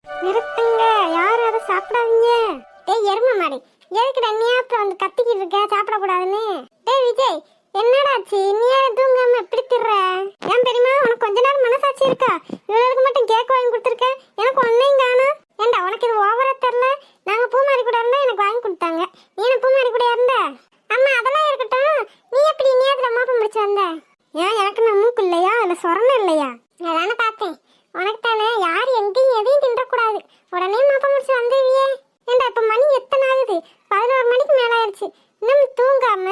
நிறுத்துங்க, யாரும் அதை சாப்பிடாதீங்க. டேய் எருமை மாடி, எதுக்குடா நேரத்துல வந்து கத்திக்கிட்டு இருக்க சாப்பிடக்கூடாதுன்னு? டேய் விஜய், என்னடாச்சு? நீ யாரும் தூங்காம எப்படி திர்ற? ஏன் தெரியுமா, உனக்கு கொஞ்ச நாள் மனசாட்சி இருக்கா? இவளுக்கு மட்டும் கேக் வாங்கி கொடுத்துருக்க, எனக்கு ஒன்னையும் காணும். ஏண்டா உனக்கு இது ஓவரா தெரியல? நாங்க பூமாரி கூட இருந்தா எனக்கு வாங்கி கொடுத்தாங்க, நீ பூமாரி கூட இருந்த. அம்மா அதெல்லாம் இருக்கட்டும், நீ எப்படி நேரத்துல மோப்பம் முடிச்சு வந்த? ஏன் எனக்கு நான் மூக்கு இல்லையா, இல்ல சொரணம் இல்லையா? அதானே பார்த்தேன். உனக்கு தானே யார் எங்கேயும் எதையும் தின்றக்கூடாது, உடனே மோப்பம் முடிச்சு வந்துருவியே. ஏண்டா இப்ப மணி எத்தனை ஆகுது? 11 மணிக்கு மேல ஆயிடுச்சு. இன்னும் தூங்காம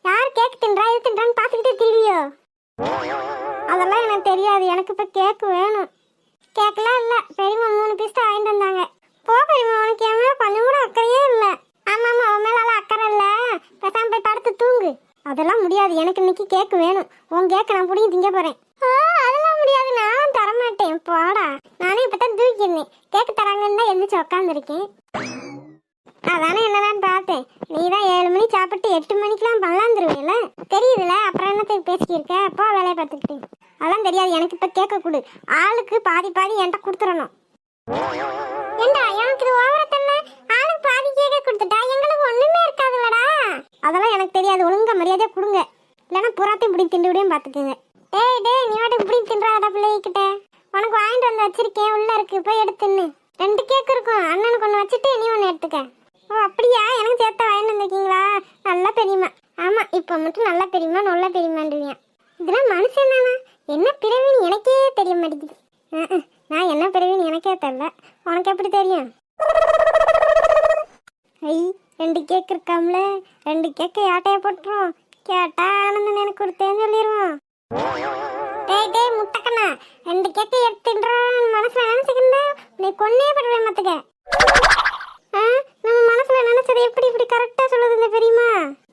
யார் கேக் தின்றா இது தின்றான்னு பாத்துக்கிட்டே திருவியோ? அதெல்லாம் எனக்கு தெரியாது, எனக்கு இப்ப கேக் வேணும். கேக்கெல்லாம் இல்ல, பெரியம்மா 3 பீஸ் தான் வாங்கிட்டு வந்தாங்க. போ பெரியம்மா, உனக்கு என் மேல கொஞ்சம் கூட அக்கறையே இல்ல. ஆமா ஆமா, உன் மேல அக்கறை இல்ல, பேசாம போய் படுத்து தூங்கு. அதெல்லாம் முடியாது, எனக்கு இன்னைக்கு கேக் வேணும். உன் கேக்க நான் புடிங்கி திங்க போறேன். அதெல்லாம் முடியாது, நானும் தரமாட்டேன். போடா, நானே இப்பதான் தூக்கிருந்தேன், கேக்கு தராங்கன்னு தான் எந்திரிச்சு உக்காந்துருக்கேன். அதானே என்னதான் பார்த்தேன். நீ தான் 7 மணி சாப்பிட்டு 8 மணிக்கெல்லாம் பல்லாந்துருவேல, தெரியுதுல. அப்புறம் என்னத்துக்கு பேசிக்கிருக்க? அப்போ வேலையை பார்த்துக்கிட்டு. அதெல்லாம் தெரியாது, எனக்கு இப்ப கேட்க கொடு. ஆளுக்கு பாதி பாதி என்கிட்ட கொடுத்துடணும். ஏண்டா எனக்கு இது ஓவரத்தல்ல, ஆளுக்கு பாதி கேட்க கொடுத்துட்டா எங்களுக்கு ஒண்ணுமே இருக்காதுலடா. அதெல்லாம் எனக்கு தெரியாது, ஒழுங்கா மரியாதையா கொடுங்க, இல்லைன்னா புறாத்தையும் இப்படி திண்டு விடையும் பார்த்துக்குங்க. டேய் டேய், நீ வாட்டு இப்படி தின்றாடா பிள்ளைகிட்ட. உனக்கு வாங்கிட்டு வந்து வச்சிருக்கேன், உள்ள இருக்கு, போய் எடுத்துன்னு. 2 கேக் இருக்கும், அண்ணனுக்கு ஒன்று வச்சுட்டு நீ ஒன்று எடுத்துக்க. ஓ அப்படியா, எனக்கு சேர்த்தா வாங்கிட்டு வந்திருக்கீங்களா? நல்லா பெரியமா. ஆமா, இப்போ மட்டும் நல்லா பெரியமா நல்ல பெரியமாண்டுவியா. இதெல்லாம் மனுஷன் தானா? என்ன பிறவின்னு எனக்கே தெரிய மாட்டேங்குது. நான் என்ன பிறவின்னு எனக்கே தெரியல, உனக்கு எப்படி தெரியும்? ஐ 2 கேக் இருக்காம்ல, 2 கேக்கு யாட்டையா போட்டுரும். கேட்டா ஆனந்தன் எனக்கு கொடுத்தேன்னு சொல்லிடுவான். டேய் டேய் முட்டக்கண்ணா, 2 கேக்கு எடுத்துன்றான் மனசுல நினைச்சுக்கிட்டு நீ கொன்னே படுவேன் மத்துக்க. நம்ம மனசுல நினைச்சது எப்படி இப்படி கரெக்டா சொல்லுது இந்த பெரியமா?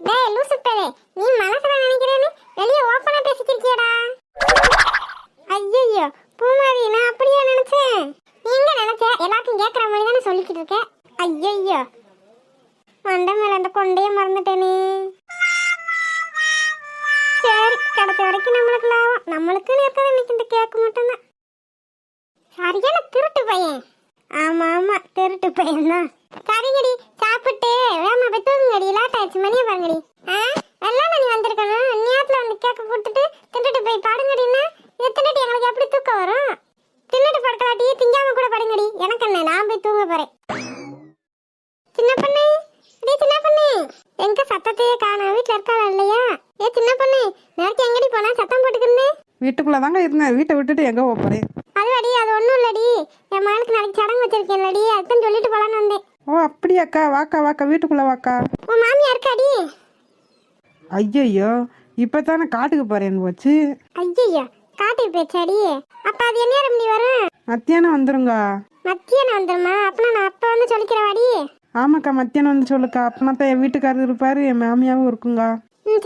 டேய் லூசு பேலே, நீ மனசுல நினைக்கிறேன்னு வெளியே ஓப்பனா பேசிக்கிறியடா. ஐயோ பூமாரி, நான் அப்படியே நினைச்சேன். நீ எங்க நினைச்ச? எல்லாத்தையும் கேட்கற மாதிரி தானே சொல்லிக்கிட்டு இருக்க. ஐயோ மண்டை மேல அந்த கொண்டையே மறந்துட்டேனே. சரி, கிடைச்ச வரைக்கும் நம்மளுக்கு லாபம். நம்மளுக்குன்னு இருக்கிறது இன்னைக்கு இந்த கேக்கு மட்டும்தான். சரியான திருட்டு பையன். ஆமா ஆமா, திருட்டு பையன் தான். சரிங்கடி, சாப்பிட்டு வேமா போய் தூங்குங்கடி, லேட் ஆயிடுச்சு, மணியை பாருங்கடி. எல்லாம் நீ வந்திருக்கணும், நேரத்துல வந்து கேக்க கொடுத்துட்டு தின்னுட்டு போய் பாடுங்கடின்னா எத்தனைட்டு எங்களுக்கு எப்படி தூக்கம் வரும்? தின்னுட்டு படுக்கலாட்டி திங்காம கூட படுங்கடி. எனக்கு என்ன, நான் போய் தூங்க போறேன். சின்ன பொண்ணு, சின்ன பொண்ணு, எங்க சத்தத்தையே காணோம், வீட்டுல இருக்காளா இல்லையா? ஏ சின்ன பொண்ணு, நேரத்தை எங்கடி போனா? சத்தம் போட்டுக்கிருந்தேன். வீட்டுக்குள்ளதாங்க இருந்தேன், வீட்டை விட்டுட்டு எங்க போறேன்? அதுவாடி, அது ஒண்ணும் இல்லடி, என் மகளுக்கு நாளைக்கு சடங்கு வச்சிருக்கேன்லடி, அதுதான் சொல்லிட்டு போலான்னு வந்தேன். ஓ அப்படியாக்கா, வாக்கா வாக்கா, வீட்டுக்குள்ள வாக்கா. உன் மாமியா இருக்காடி? ஐயோ இப்பதானே காட்டுக்கு போறேன்னு போச்சு. ஐயோ காட்டுக்கு போச்சாடி? அப்ப அது என்ன நேரம் நீ வரும்? மத்தியானம் வந்துருங்க. மத்தியானம் வந்துருமா? அப்பனா நான் அப்ப வந்து சொல்லிக்கிறவாடி. ஆமாக்கா, மத்தியானம் வந்து சொல்லுக்கா. அப்பனா தான் என் வீட்டுக்காரர் இருப்பாரு, என் மாமியாவும் இருக்குங்க.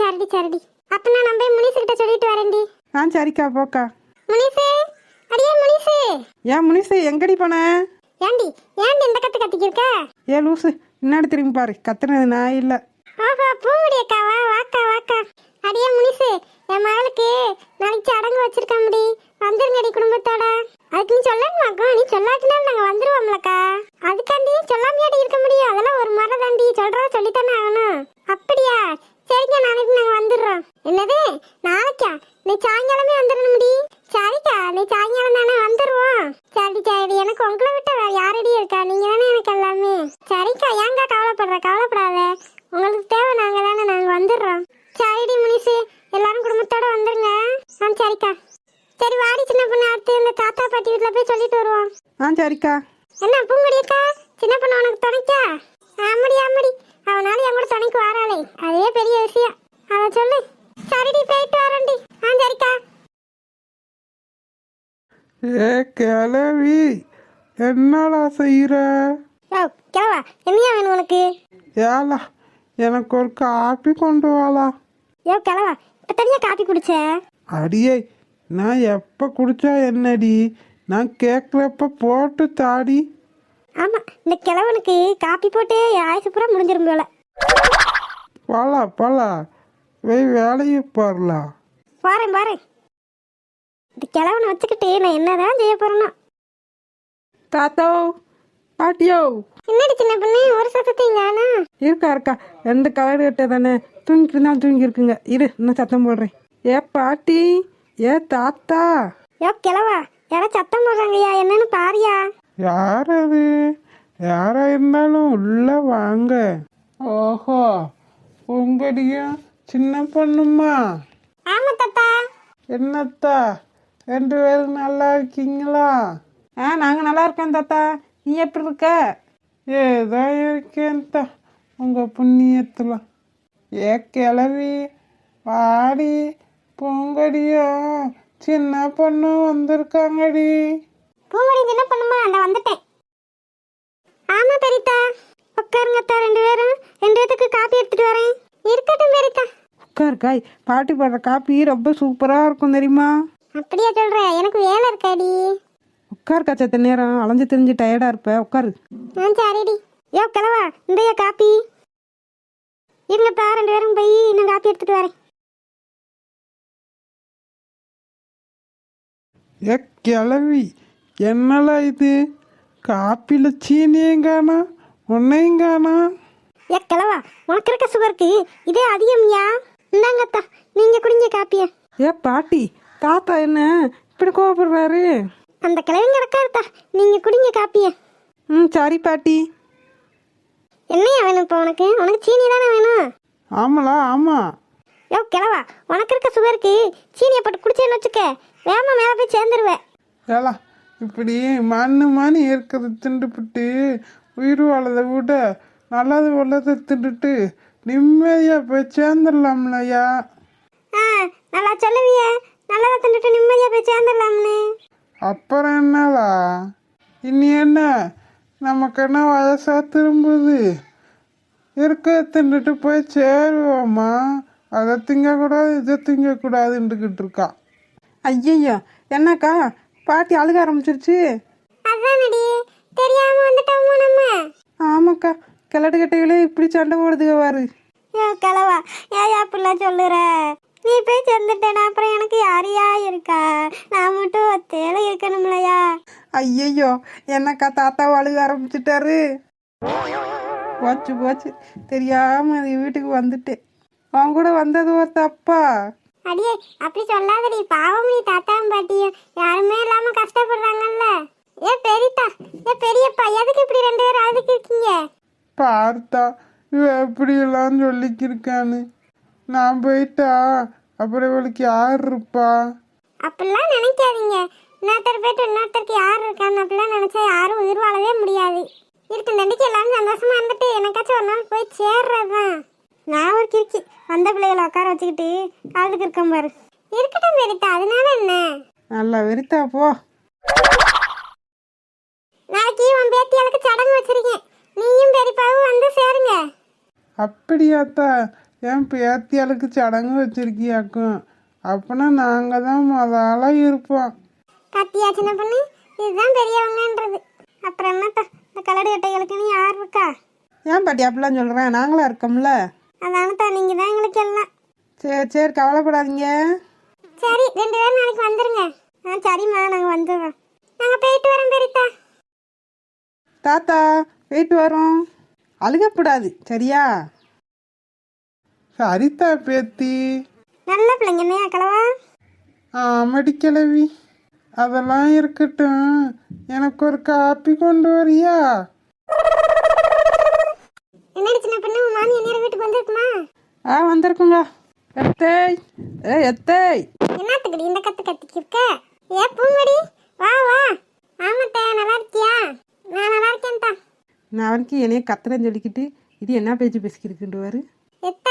சரிடி சரிடி, அப்பனா நான் போய் முனிசு கிட்ட சொல்லிட்டு வரேன்டி. சரிக்கா, போக்கா. முனிசு, அடியே முனிசு. ஏன் முனிசு, எங்கடி போன? ஏண்டி இந்த கத்திக்கிருக்க? ஏ லூசு, முன்னாடி திரும்பி பாரு, கத்துனது நான் இல்ல. ஓஹோ பூங்குடி அக்காவா, வாக்கா வாக்கா. அடியே முனிசு, என் மகளுக்கு நாளைக்கு சடங்கு வச்சிருக்க முடி, வந்துருங்கடி குடும்பத்தோட. அதுக்கு நீ சொல்லணுமாக்கா? நீ சொல்லாட்டினாலும் நாங்க வந்துருவோம்லக்கா. அதுக்காண்டி சொல்லாமையாடி இருக்க முடியும்? அதெல்லாம் ஒரு மரம் தாண்டி, சொல்றத சொல்லித்தானே ஆகணும். அப்படியா? சரிக்கா, நாளைக்கு நாங்க வந்துடுறோம். என்னது நாளைக்கா? நீ சாயங்காலமே வந்துடணும் முடி. சரிக்கா, நீ சாயங்காலம் தானே வந்துருவோம். சரி சரி, எனக்கு உங்களை விட்ட வேற யாரடி இருக்கா? நீங்க தானே எனக்கு எல்லாமே. சரிக்கா, ஏங்கா கவலைப்படாத, உங்களுக்கு தேவை நாங்க தானே, நாங்க வந்துடுறோம். சரிடி முனிசு, எல்லாரும் குடும்பத்தோட வந்துருங்க. சரிக்கா. சரி வாடி சின்ன பொண்ணு, அடுத்து இந்த தாத்தா பாட்டி வீட்டுல போய் சொல்லிட்டு வருவோம். சரிக்கா. என்ன பூங்குடியக்கா, சின்ன பொண்ணு உனக்கு துணைக்கா? ஆமடி, அவனால என் கூட துணைக்கு வராளே, அதே பெரிய விஷயம். அத சொல்லு. சரிடி, போயிட்டு வரேன்டி. சரிக்கா. ஏ கிளவி, என்னடா செய்யற? கிளவா, என்னையா வேணும் உனக்கு? ஏலா, எனக்கு ஒரு காப்பி கொண்டு வாளா. கிளவா, இப்ப தனியா காப்பி குடிச்ச? அடியே, நான் எப்ப குடிச்சா என்னடி, நான் கேட்குறப்ப போட்டு தாடி. ஆமா, இந்த கிழவனுக்கு காப்பி போட்டு ஆயுசு பூரா முடிஞ்சிரும் போல. போலா வேலையை பாருலாம். பாரு, இந்த கிழவனை வச்சுக்கிட்டு நான் என்னதான் செய்ய போறேன்னா? தாத்தோ, பாட்டியோ என்னடி சின்ன பொண்ணு ஒரு சத்தத்தையும் காணோம்? இருக்கா ரெண்டு கலர் கட்டை தானே தூங்கிட்டு இருந்தாலும் தூங்கி இருக்குங்க. இரு இன்னும் சத்தம் போடுறேன். ஏ பாட்டி, ஏ தாத்தா. யோ கிழவா, யாரோ சத்தம் போடுறாங்கய்யா, என்னன்னு பாரியா. யார் அது? யாரா இருந்தாலும் உள்ள வாங்க. ஓஹோ, உங்களையும் சின்ன பொண்ணுமா? ஆமா தாத்தா. என்னத்தா, ரெண்டு பேரும் நல்லா இருக்கீங்களா? நாங்கள் நல்லா இருக்கோம் தாத்தா. நீ எப்படி இருக்க? ஏதோ இருக்கேன்த்தா உங்க புண்ணியத்துல. ஏ கிளவி, வாடி, பொங்கடியும் சின்ன பொண்ணும் வந்திருக்காங்கடி. பூங்கொடி சின்ன பொண்ணுமா, அந்த வந்துட்டேன். ஆமா பெரித்தா, உட்காருங்கத்தா. ரெண்டு பேத்துக்கு காப்பி எடுத்துட்டு வரேன். இருக்கட்டும் பெரித்தா. உட்காருக்காய். பாட்டி போடுற காப்பி ரொம்ப சூப்பராக இருக்கும் தெரியுமா? அப்படியா சொல்ற? எனக்கு வேலை இருக்காடி. உட்காருக்கா, சத்த நேரம் அலைஞ்சு திரிஞ்சு டயர்டாக இருப்ப. உட்காரு. சரிடி. யோ கிழவா, இந்தைய காப்பி. இருங்கத்தா, ரெண்டு பேரும் போய் இன்னும் காப்பி எடுத்துட்டு வரேன். ஏ கிளவி, என்னடா இது? காப்பில சீனியும் காணா, உன்னையும் காணா. ஏ கிழவா, உனக்கு இருக்க சுகருக்கு இதே அதிகம்யா. இந்தாங்கத்தா, நீங்க குடிங்க காப்பிய. ஏ பாட்டி, தாத்தா என்ன இப்படி கோவப்படுறாரு? அந்த கிழவிங்க இருக்காருத்தா, நீங்க குடிங்க காப்பிய. சரி பாட்டி. என்னையா வேணும் இப்போ உனக்கு? உனக்கு சீனி தானே வேணும்? ஆமலா, ஆமா. யோ கிழவா, உனக்கு இருக்க சுகருக்கு சீனியை போட்டு குடிச்சேன்னு வச்சுக்க, வேமா மேலே போய் சேர்ந்துருவேன். ஏலா, இப்படி மண்ணு இருக்கிறத திண்டுபிட்டு உயிர் வாழதை விட நல்லது உள்ளதை திண்டுட்டு நிம்மதியாக போய் சேர்ந்துடலாம்லையா? நல்லா சொல்லுவிய, நல்லதை தின்னுட்டு நிம்மதியாக போய் சேர்ந்துடலாம்னு. அப்புறம் என்னடா, இனி என்ன நமக்கு என்ன வயசா திரும்புது? இருக்க தின்னுட்டு போய் சேருவோமா? அதை திங்கக்கூடாது, இதை திங்கக்கூடாதுன்னுக்கிட்டு இருக்கா. ஐயய்யோ, என்னக்கா பாட்டி அழுக ஆரம்பிச்சிருச்சு? அதானடி, தெரியாம வந்துட்டோமோ நம்ம. ஆமாக்கா, கிழட்டு கட்டைகளே இப்படி சண்டை போடுதுக வாரு. யோ கிழவா, ஏயா அப்படிலாம் சொல்லுற? நீ போய் சேர்ந்துட்டேனா அப்புறம் எனக்கு யாரையா இருக்கா? நான் மட்டும் ஒத்தையில இருக்கணும்லையா? ஐயய்யோ, என்னக்கா தாத்தாவை அழுக ஆரம்பிச்சிட்டாரு? போச்சு போச்சு, தெரியாம அது வீட்டுக்கு வந்துட்டேன். அவன் கூட வந்தது ஒரு தப்பா? அடியே அப்படி சொல்லாதடி, பாவம் நீ தாத்தாவும் பாட்டியும் யாருமே இல்லாம கஷ்டப்படுறாங்கல்ல. ஏ பெரியப்பா, ஏ பெரியப்பா, எதுக்கு இப்படி ரெண்டு பேரும் அழுதுக்கு இருக்கீங்க? பார்த்தா இவ எப்படியெல்லாம் சொல்லிக்கிருக்கான்னு. நான் போயிட்டா அப்புறம் இவளுக்கு யார் இருப்பா? அப்படிலாம் நினைக்காதீங்க. இன்னொருத்தர் போயிட்டு இன்னொருத்தருக்கு யார் இருக்கான்னு அப்படிலாம் நினைச்சா யாரும் உயிர் வாழவே முடியாது. இருக்கு நண்டிக்கு எல்லாரும் சந்தோஷமா இருந்துட்டு எனக்காச்சும் ஒரு நாள் போய் சேர்றதுதான். நான் ஒரு கிறுக்கி வந்த பிள்ளைகளை உட்கார வச்சுக்கிட்டு காலத்துக்கு இருக்கேன் பாரு. இருக்கட்டும் பெரித்தா, அதனால என்ன? நல்லா வெறித்தா போ. நாளைக்கு உன் பேத்தியாளுக்கு சடங்கு வச்சிருக்கேன், நீயும் பெரியப்பாவும் வந்து சேருங்க. அப்படியாத்தா? என் பேத்தியாளுக்கு சடங்கு வச்சிருக்கியாக்கும். அப்பனா நாங்கள் தான் முதல்ல இருப்போம். கத்தியா சின்ன பொண்ணு, இதுதான் பெரியவங்கன்றது. அப்புறம் என்னத்தா, இந்த கலடு கட்டைகளுக்குன்னு யார் இருக்கா? ஏன் பாட்டி அப்படிலாம் சொல்கிறேன்? நாங்களாம் இருக்கோம்ல. அதானத்தா, நீங்க தான் எங்களுக்கு எல்லாம். சரி சரி, கவலைப்படாதீங்க. சரி, ரெண்டு பேரும் நாளைக்கு வந்துருங்க. சரிம்மா, நாங்கள் வந்துடுறோம். நாங்கள் போயிட்டு வரோம் பெரியத்தா. தாத்தா போயிட்டு வரோம். அழுகக்கூடாது சரியா? சரித்தா பேத்தி. நல்ல பிள்ளைங்க என்னையா கிழவா? ஆமடி கிளவி, அதெல்லாம் இருக்கட்டும். எனக்கு ஒரு காப்பி கொண்டு வரியா? என்னடி சின்ன பொண்ணு, உன் மாமி நேரம் வீட்டுக்கு வந்திருக்குமா? வந்திருக்குங்க. எத்தேய், எத்தேய். என்னத்துக்குடி இந்த கத்து கத்திக்கு இருக்க? ஏ பூங்கொடி, வா வா. ஆமாத்தா, நல்லா இருக்கியா? நான் நல்லா இருக்கேன்தா. நான் அவனுக்கு என்னைய கத்துறேன்னு சொல்லிக்கிட்டு இது என்ன பேச்சு பேசிக்கிட்டுவாரு? எத்த,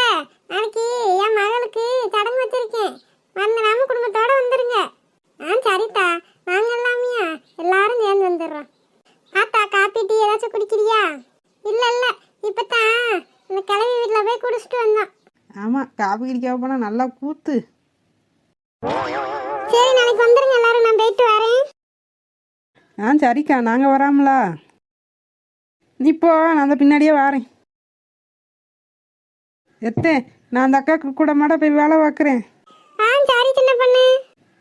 நாளைக்கு என் மகளுக்கு சடங்கு வச்சிருக்கேன், நாம குடும்பத்தோட வந்துருங்க. சரித்தா, நாங்க எல்லாமையா எல்லாரும் சேர்ந்து வந்துடுறோம். ஆத்தா, காப்பி டீ ஏதாச்சும் குடிக்கிறியா? இல்ல இல்ல, இப்பதான் இந்த கிளவி வீட்டுல போய் குடிச்சிட்டு வந்தோம். ஆமாம், காப்பி குடிக்காம போனால் நல்லா கூத்து. சரி, நாளைக்கு வந்துருங்க எல்லாரும், நான் போயிட்டு வரேன். சரிக்கா, நாங்கள் வராமலா? நீ போ, நான் அந்த பின்னாடியே வரேன். எத்தே, நான் அந்த அக்காவுக்கு கூட மாட போய் வேலை பார்க்குறேன். சரி சின்ன பொண்ணு.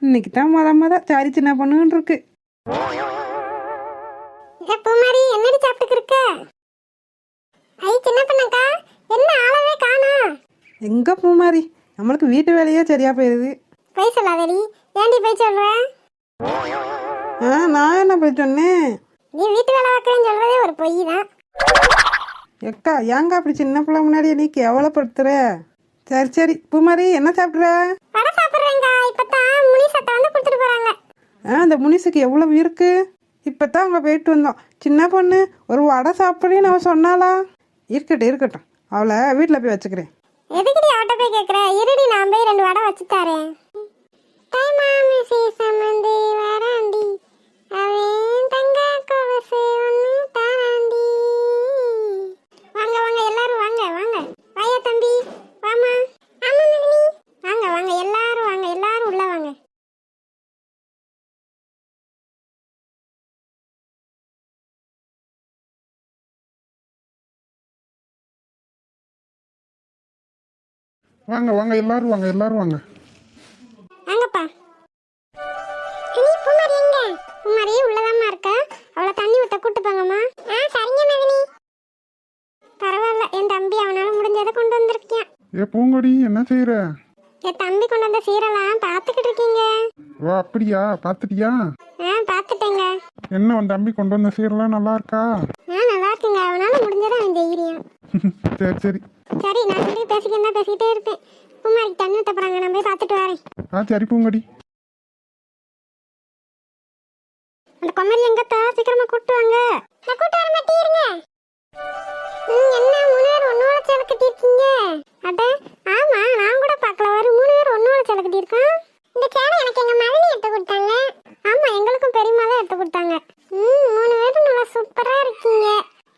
இன்னைக்கு தான் மொத சரி சின்ன பொண்ணுன்னு இருக்கு. ஏ பூமாரி என்னடி சாப்பிட்டுக்கு இருக்க? ஐ சின்ன பண்ணக்கா, என்ன ஆளவே காணோம்? எங்க பூமாரி, நம்மளுக்கு வீட்டு வேலையே சரியா போயிடுது. போய் சொல்லாதடி. ஏன்டி போய் சொல்ற? நான் என்ன போய் சொன்னேன்? நீ வீட்டு வேலை பார்க்கறேன்னு சொல்றதே ஒரு பொய் தான். எக்கா ஏங்க அப்படி சின்ன பிள்ளை முன்னாடியே நீ கேவலப்படுத்துற? சரி சரி பூமாரி, என்ன சாப்பிட்ற? வடை சாப்பிட்றேங்க. இப்பதான் முனி சட்டை வந்து கொடுத்துட்டு போறாங்க. அந்த முனிசுக்கு எவ்வளவு இருக்கு? இப்பதான் அங்கே போயிட்டு வந்தோம். சின்ன பொண்ணு ஒரு வடை சாப்பிட்றேன்னு அவன் சொன்னாளா? இருக்கட்டும் இருக்கட்டும், அவளை வீட்டில் போய் வச்சுக்கிறேன். எதுக்குடி அவட்ட போய் கேட்குற? இருடி, நான் போய் 2 வடை வச்சு தரேன். தைமாமி சீசமந்தி வராண்டி, அவன் தங்க கொலுசு ஒன்று தாராண்டி. வாங்க வாங்க எல்லாரும் வாங்க வாங்க. வாயா தம்பி, வாமா. ஆமா மகனி, வாங்க வாங்க எல்லாரும் வாங்க, எல்லாரும் உள்ள வாங்க. வாங்க வாங்க எல்லாரும் வாங்க எல்லாரும் வாங்க. வாங்கப்பா. அனி பூமாரி எங்க? பூமாரி உள்ளதாம்மா இருக்கா? அவளை தண்ணி விட்ட கூட்டு போங்கம்மா. சரிங்க மகனி. பரவாயில்ல, என் தம்பி அவனால முடிஞ்சதை கொண்டு வந்திருக்கியான். ஏ பூங்கொடி, என்ன செய்யற? என் தம்பி கொண்டு வந்த சீரெல்லாம் பார்த்துக்கிட்டு இருக்கீங்க. ஓ அப்படியா, பாத்துட்டியா? பார்த்துட்டேங்க. என்ன உன் தம்பி கொண்டு வந்த சீரெல்லாம் நல்லா இருக்கா? நல்லா இருக்குங்க. அவனால முடிஞ்சதை அவன் தைரியம். சரி சரி. சரி, நான் சொல்லி பேசிக்கிட்டே இருப்பேன். பூமாரிக்கு தண்ணி ஊத்த போறாங்க, நான் போய் பார்த்துட்டு வரேன். சரி பூங்கொடி. அந்த கொம்மரி எங்கத்தா? சீக்கிரமா கூட்டு வாங்க. நான் கூட்டு வர மாட்டேங்க. என்ன 3 பேர் ஒன்னோட சேலை கட்டியிருக்கீங்க? அட ஆமா, நான் கூட பார்க்கல. வர 3 பேர் ஒன்னோட சேலை கட்டியிருக்கோம். இந்த சேலை எனக்கு எங்க மகனி எடுத்து கொடுத்தாங்க. ஆமா, எங்களுக்கும் பெரியம்மா தான் எடுத்து கொடுத்தாங்க. 3 பேரும் நல்லா சூப்பரா இருக்கீங்க.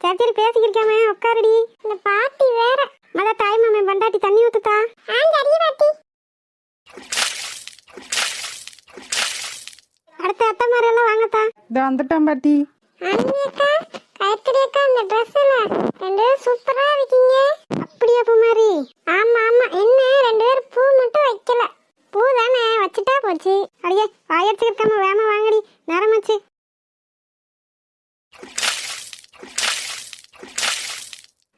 சரி சரி, பேசிக்கிருக்காம உட்காருடி. இந்த பாட்டி வேற. மத தாய் மாமே பண்டாட்டி தண்ணி ஊத்துதா? சரி பாட்டி. அடுத்த அத்தை மாதிரி எல்லாம் வாங்கத்தா. இதை வந்துட்டான் பாட்டி. அண்ணியக்கா, காயத்ரி அக்கா, இந்த ட்ரெஸ்ல 2 பேரும் சூப்பரா இருக்கீங்க. அப்படியா பூமாரி? ஆமா ஆமா. என்ன 2 பேரும் பூ மட்டும் வைக்கல. பூ தானே வச்சுட்டா போச்சு. அடியே வாயத்துக்கு இருக்காம வேமா வாங்கடி, நேரமாச்சு.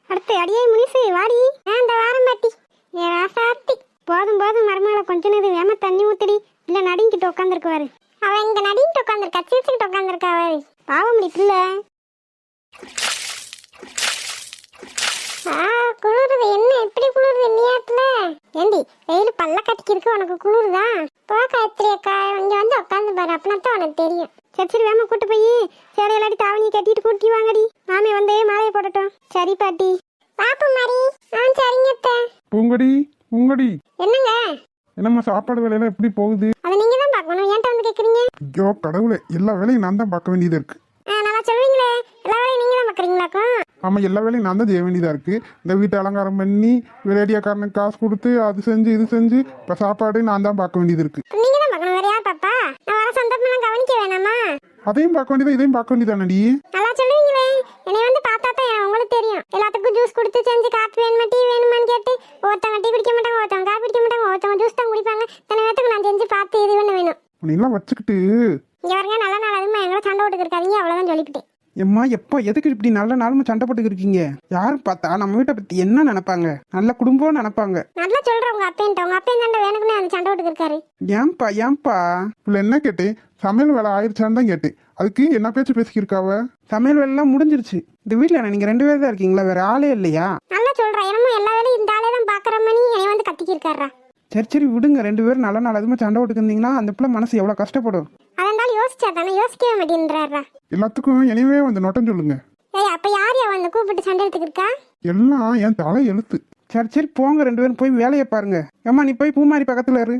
அடுத்து அடியே முனிசு வாடி. இந்த வாரம் பாட்டி. ஏ ராசாத்தி, போதும் போதும் மருமகளை கொஞ்ச நேரம் வேம தண்ணி ஊத்துடி, இல்ல நடிங்கிட்டு உட்காந்துருக்குவாரு. அவன் இங்க நடிங்கிட்டு உட்காந்துருக்கா, சிரிச்சுக்கிட்டு உட்காந்துருக்கா. அவரு பாவம் பிள்ள. குளிருது. என்ன எப்படி குளிருது நீயாத்துல? ஏண்டி வெயில் பல்ல கட்டிக்கிருக்கு, உனக்கு குளிருதா? போ காயத்ரி அக்கா, இங்க வந்து உட்காந்து பாரு, அப்படின்னா உனக்கு தெரியும். சரி சரி, வேமா கூட்டு போய் சேலையெல்லாடி தாவணி கட்டிட்டு கூட்டி வாங்கடி. மாமி வந்தே மாலையை போடட்டும். சரி பாட்டி. பாப்பு மாதிரி. சரிங்க அத்தை. பூங்கொடி பூங்கொடி, என்னங்க? என்னம்மா சாப்பாடு வேலையெல்லாம் எப்படி போகுது? அதை நீங்க தான் பார்க்கணும், ஏன்ட்ட வந்து கேக்குறீங்க? ஐயோ கடவுளே, எல்லா வேலையும் நான் தான் பார்க்க வேண்டியதா இருக்கு. நல்லா சொல்லுவீங்களே, எல்லா வேலையும் நீங்க தான் பார்க்குறீங்களாக்கும்? ஆமாம், எல்லா வேலையும் நான் தான் செய்ய வேண்டியதாக இருக்குது. இந்த வீட்டை அலங்காரம் பண்ணி ரேடியோக்காரனுக்கு காசு கொடுத்து அது செஞ்சு இது செஞ்சு இப்போ சாப்பாடு நான் தான் பார்க்க வேண்டியது இருக்குது. நீங்க தான் பார்க்கணும், வேற யார் பாப்பா? நான் வர சந்தர்ப்பம்லாம் கவனிக்க வேணாமா? அதையும் பார்க்க வேண்டியது இதையும் பார்க்க வேண்டியதானடி. நல்லா சொல்லுவீங்களே, என்னை வந்து பார்த்தா தான் உங்களுக்கு தெரியும். எல்லாத்துக்கும் ஜூஸ் கொடுத்து செஞ்சு காப்பி வேணுமா டீ வேணுமான்னு கேட்டு ஒருத்தவங்க டீ குடிக்க மாட்டாங்க, ஒருத்தவங்க காப்பி குடிக்க மாட்டாங்க, ஒருத்தவங்க ஜூஸ் தான் குடிப்பாங்க. தன நேரத்துக்கு நான் செஞ்சு பார்த்து இது பண்ண வேணும். உன்னெல்லாம் வச்சுக்கிட்டு இங்க வரங்க, நல்ல நாள் அதுமா எங்களை சண்டை போட்டுக்கு இருக்காதீங்க, அவ்வளோதான் சொல்லிவிட்டேன். எம்மா எப்போ எதுக்கு இப்படி நல்ல நாளும் சண்டை போட்டுக்கு இருக்கீங்க? யாரும் பார்த்தா நம்ம வீட்டை பற்றி என்ன நினைப்பாங்க? நல்ல குடும்பம் நினைப்பாங்க. நல்லா சொல்கிறேன் உங்கள் அப்பேன்ட்ட. உங்கள் அப்பேன் சண்டை வேணுக்குன்னு அந்த சண்டை போட்டுக்கு இருக்காரு. ஏன்பா ஏன்பா? இல்லை என்ன கேட்டேன், சமையல் வேலை ஆயிடுச்சான்னு தான் கேட்டேன். அதுக்கு என்ன பேச்சு பேசிக்கிருக்காவ? சமையல் வேலைலாம் முடிஞ்சிருச்சு. இந்த வீட்டில் நீங்கள் 2 பேர் தான் இருக்கீங்களா? வேற ஆளே இல்லையா? நல்லா சொல்கிறேன். என்னமோ எல்லா வேலையும் இந்த ஆளே தான் பார்க்குற மணி என்னை வந்து கத்திக்கிருக்காரா. சரி சரி விடுங்க. 2 பேரும் நல்ல நாள் அதுமா சண்டை போட்டுக்கு இருந்தீங்கன்னா அந்த பிள்ளை மனசு எவ்வளோ கஷ்டப்படும். அதனால யோசிச்சா தானே, யோசிக்கவே மாட்டேன்றாரா. எல்லாத்துக்கும் எனவே வந்து நோட்டம் சொல்லுங்க. ஏய், அப்போ யார் வந்து கூப்பிட்டு சண்டை எடுத்துக்கு இருக்கா? எல்லாம் என் தலை எழுத்து. சரி சரி போங்க, 2 பேரும் போய் வேலையை பாருங்க. ஏம்மா நீ போய் பூமாரி பக்கத்தில் இரு.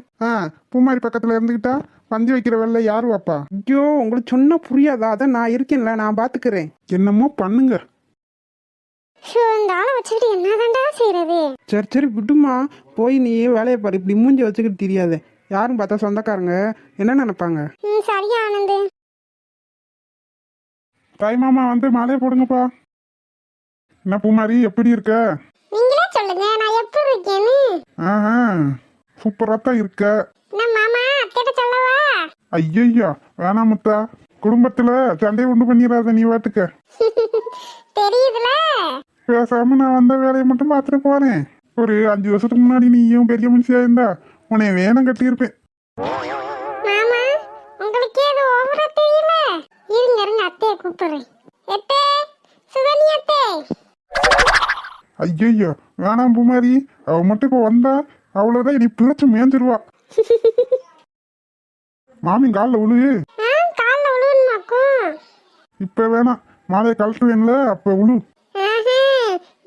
பூமாரி பக்கத்தில் இருந்துக்கிட்டா பந்தி வைக்கிற வேலை யாரு வாப்பா? ஐயோ உங்களுக்கு சொன்னா புரியாதா? அதான் நான் இருக்கேன்ல, நான் பார்த்துக்கிறேன். என்னமோ பண்ணுங்க. இந்த ஆளை வச்சுக்கிட்டு என்னதான்டா செய்யறது? சரி சரி விடுமா, போய் நீ வேலையை பாரு. இப்படி மூஞ்சி வச்சுக்கிட்டு தெரியாது. யாரும் பார்த்தா சொந்தக்காரங்க என்ன நினைப்பாங்க? சரியா ஆனந்து. தாய் மாமா வந்து மாலையை போடுங்கப்பா. என்ன பூமாரி எப்படி இருக்க? நீங்களே சொல்லுங்க, நான் எப்படி இருக்கேன்னு. சூப்பரா தான் இருக்க. என்ன மாமா, அத்தைட்ட சொல்லவா? ஐயா வேணாம் முத்தா. குடும்பத்துல சண்டையை உண்டு பண்ணிடாத நீ வாட்டுக்க. தெரியுதுல. பேசாம நான் வந்த வேலையை மட்டும் பார்த்துட்டு போறேன். ஒரு 5 வருஷத்துக்கு முன்னாடி நீயும் பெரிய மனுஷியா இருந்தா உன்னை வேணும் கட்டியிருப்பேன். மாமா உங்களுக்கே அது ஓவரா தெரியல. இருங்க இருங்க அத்தையை கூப்பிடுறேன். எத்தே சுகனி அத்தே. ஐயோ வேணாம் பூமாரி, அவ மட்டும் இப்போ வந்தா அவ்வளவுதான், நீ பிழைச்சு மேஞ்சிருவா. மாமி காலில் விழு. கால்ல விழுவணுமாக்கும்? இப்ப வேணாம், மாலையை கழட்டுவேன்ல அப்ப விழு.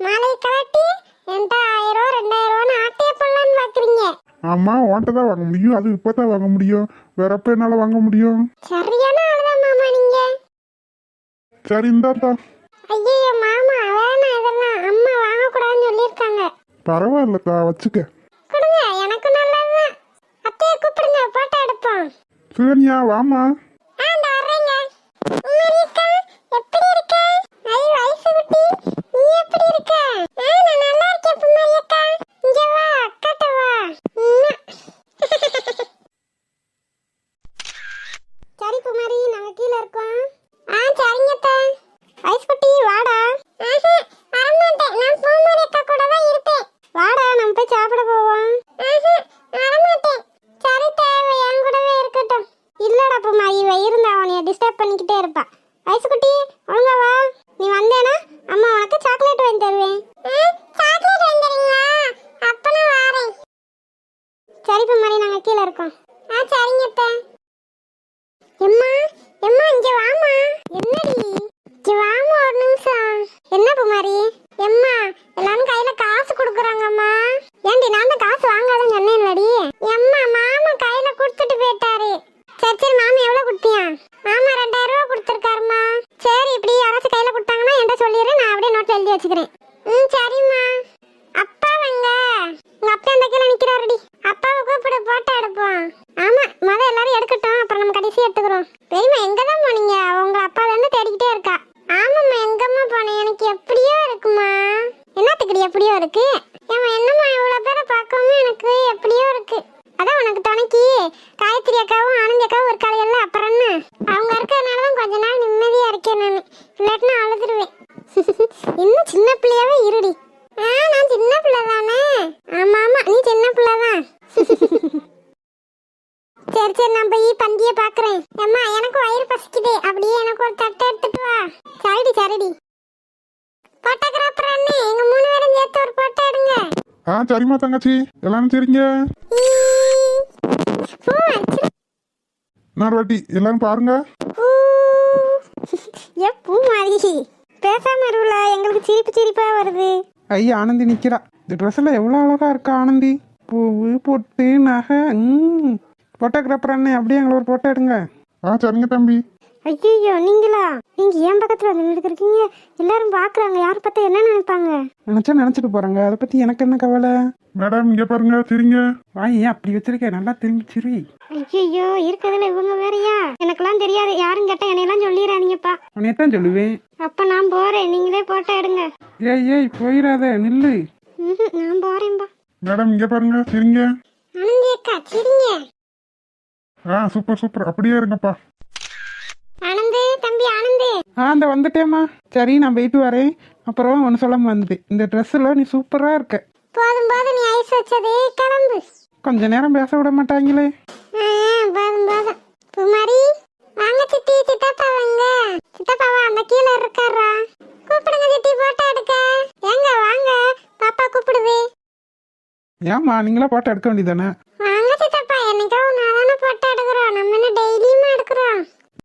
மாலை கலட்டி என்கிட்ட 1000 2000 ஆட்டைய போடலான்னு பாக்குறீங்க? ஆமா, உன்கிட்ட தான் வாங்க முடியும், அது இப்பதான் வாங்க முடியும், வேற எப்ப என்னால வாங்க முடியும்? சரியான ஆளுதான் மாமா நீங்க. சரி இந்தாத்தா. ஐயோ மாமா வேணாம், இதெல்லாம் அம்மா வாங்கக்கூடாதுன்னு சொல்லியிருக்காங்க. பரவாயில்லக்கா வச்சுக்க. கொடுங்க, எனக்கு நல்லதுதான். அத்தையை கூப்பிடுங்க, போட்டோ எடுப்போம். சுகன்யா வாமா. இந்த வர்றேங்க. மரியக்கா எப்படி இருக்க? ஐ வயசு குட்டி, நீ எப்படி இருக்க? நான் நல்லா இருக்கேன் புமரியக்கா. இங்க வா, அக்காட்ட வா. சரி புமரி, நாங்க கீழே இருக்கோம். சரிங்க அத்தை. ஐஸ் குட்டி வாடா. வரமாட்டேன், நான் பூமாரி அக்கா கூட தான் இருப்பேன். வாடா, நம்ம போய் சாப்பிட போவோம். வரமாட்டேன். சரி தேவை, என் கூடவே இருக்கட்டும். இல்லடா பூமாரி, இவ இருந்தா அவனைய டிஸ்டர்ப் பண்ணிக்கிட்டே இருப்பா. ஐஸ் குட்டி ஒழுங்கா வா. நீ வந்தேனா அம்மா உனக்கு சாக்லேட் வாங்கி தருவேன். சாக்லேட் வாங்கி தரீங்களா? அப்ப நான் வரேன். சரி பூமாரி, நாங்க கீழே இருக்கோம். சரிங்க அத்தை. எம்மா எம்மா இங்க வாமா. என்னடி? இங்க வாமா ஒரு நிமிஷம். என்ன பூமாரி? எம்மா எல்லாரும் கையில காசு கொடுக்குறாங்கம்மா. ஏண்டி நான் தான் காசு வாங்காதன்னு சொன்னேன்லடி. எம்மா மாமா கையில கொடுத்துட்டு போயிட்டாரு. சரி சரி, மாமா எவ்வளவு கொடுத்தியா? மாமா 2000 ரூபா கொடுத்துருக்காருமா. சரி, இப்படி யாராச்சும் கையில கொடுத்தாங்கன்னா என்கிட்ட சொல்லிடுறேன், நான் அப்படியே நோட்ல எழுதி வச்சுக்கிறேன். சரிம்மா. அப்பா வாங்க. உங்க அப்பா அந்த கீழே நிக்கிறாருடி. அப்பாவை கூப்பிடு, போட்டோ எடுப்போம். ஆமா, எல்லாரும் எடுக்கட்டும், அப்புறம் நம்ம கடைசி எடுத்துக்கிறோம். பெரியம்மா எங்கதான் போனீங்க? உங்க அப்பால இருந்து தேடிக்கிட்டே இருக்கா. ஆமாம்மா, எங்கம்மா போனேன்? எனக்கு எப்படியோ இருக்குமா. என்னத்துக்குடி எப்படியோ இருக்கு? என்னம்மா இவ்வளவு பேரை பார்க்கவும் எனக்கு எப்படியோ இருக்கு. அதான் உனக்கு துணைக்கு காயத்ரி அக்காவும் ஆனந்தி அக்காவும் ஒரு கலையல்ல, அப்புறம் என்ன? அவங்க இருக்கிறதுனாலதான் கொஞ்ச நாள் நிம்மதியா இருக்கேன் நானு. இல்லாட்டினா அழுதுருவேன். இன்னும் சின்ன பிள்ளையாவே இருடி. நான் சின்ன பிள்ளை தானே. ஆமா ஆமா, நீ சின்ன பிள்ளைதான். சரி சரி, நான் போய் பந்திய பாக்குறேன். அம்மா எனக்கு வயிறு பசிக்குது, அப்படியே எனக்கு ஒரு தட்டை எடுத்துட்டு வா. சரிடி சரிடி. போட்டோகிராஃபர் அண்ணே, எங்க 3 பேரும் சேர்த்து ஒரு போட்டோ எடுங்க. சரிம்மா தங்கச்சி, எல்லாரும் சரிங்க. இன்னொரு வாட்டி எல்லாரும் பாருங்க. பூ மாதிரி பேசாம இருவல, எங்களுக்கு சிரிப்பு சிரிப்பா வருது. ஐயா ஆனந்தி நிக்கிறா. இந்த ட்ரெஸ்ல எவ்வளவு அழகா இருக்கா ஆனந்தி. பூவு பொட்டு நகை. போட்டோகிராஃபர் அண்ணே, அப்படியே எங்களை ஒரு போட்டோ எடுங்க. சரிங்க தம்பி. ஐயோ நீங்களா? நீங்க ஏன் பக்கத்துல வந்து இருக்கீங்க? எல்லாரும் பாக்குறாங்க, யார் பார்த்தா என்ன நினைப்பாங்க? நினைச்சிட்டு போறாங்க, அதை பத்தி எனக்கு என்ன கவலை. மேடம் இங்க பாருங்க, சரிங்க. வாய் ஏன் அப்படி வச்சிருக்கேன், நல்லா திரும்பி சிரி. ஐயோ இருக்கிறதுல இவங்க வேறயா? எனக்கெல்லாம் தெரியாது, யாரும் கேட்டா என்னையெல்லாம் சொல்லிடாதீங்கப்பா. உன்னையத்தான் சொல்லுவேன். அப்ப நான் போறேன், நீங்களே போட்டோ எடுங்க. ஏய் போயிடாத, நில்லு. நான் போறேன்பா. மேடம் இங்க பாருங்க, சரிங்க. ஆனந்தி அக்கா சரிங்க. சூப்பர் சூப்பர், அப்படியே இருங்கப்பா. ஆனந்த் தம்பி, ஆனந்த். இந்த வந்துட்டேம்மா. சரி, நான் போயிட்டு வரேன். அப்புறம் ஒன்று சொல்லாம வந்துட்டு, இந்த ட்ரெஸ்ல நீ சூப்பரா இருக்க. போதும் போதும், நீ ஐஸ் வச்சதே கிளம்பு. கொஞ்ச நேரம் பேச விட மாட்டாங்களே. போதும் போதும். குமாரி வாங்க சித்தி. சித்தப்பா வாங்க. சித்தப்பாவா அந்த கீழே இருக்காரா? கூப்பிடுங்க சித்தி, போட்டோ எடுக்க. ஏங்க வாங்க, பாப்பா கூப்பிடுது. ஏம்மா நீங்களா போட்டோ எடுக்க வேண்டியதானே?